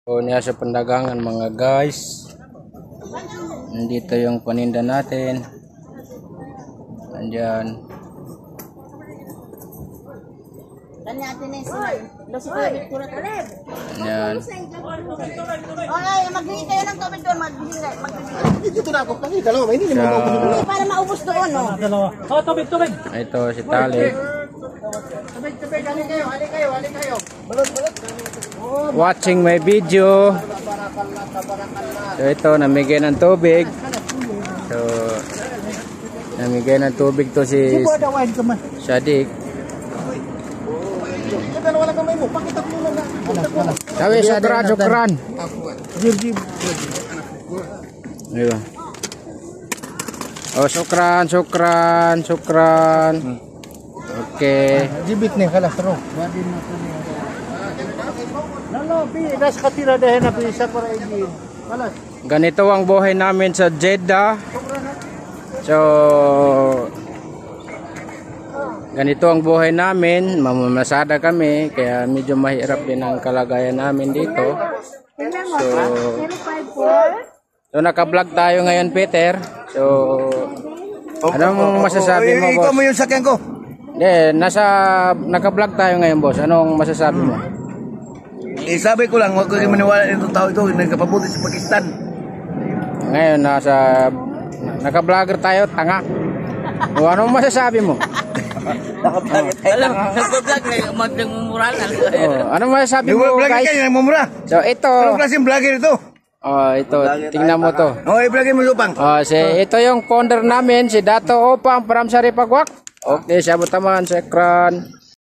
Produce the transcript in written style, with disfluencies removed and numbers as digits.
So, niya sa pandagangan mga guys. Nandito yung paninda natin. Andyan. Andyan. Ay, maghingi kayo ng tubig doon. Dito na ako. Kasi dalawa. Hindi naman ako dito. Para maubos doon, no? Oh, tubig. Ito si Tali. Tubig. Hali kayo. Balot. Watching my video. So ito, namigay ng tubig. So, namigay ng tubig to si Shadik. Dalawa lang kamay mo. Pakita ko muna. Sabi, sukran. Ayun. Oh, sukran. Okay. Jibit nih kalah terus. Lalo, nas katira dahil na bisa para ini. Kalas. Ganito ang buhay namin sa Jeddah. So, ganito ang buhay namin. Mamamasada kami. Kaya medyo mahirap din ang kalagayan namin dito. So naka-vlog tayo ngayon, Peter. So, anong masasabi mo, boss? Ikaw mo yung sakyan ko. Naka-vlog tayo ngayon, boss. Anong masasabi mo? Sabi ko lang, huwag ko kayo maniwala itong tao ito. Nagkapabuti sa Pakistan. Ngayon, naka-vlogger tayo, tanga. O, anong masasabi mo? Alam, nagpa-vlog na magmumural. Anong masasabi mo, Vlogger guys? kayo, nagmumura. So, ito. Anong klaseng vlogger ito? Oh, ito. Tingnan mo to. I-vlogger mo lupang. Oh, ito yung founder namin, si Dato Opang from Saripagwak. Okay, sabot naman sa ekran.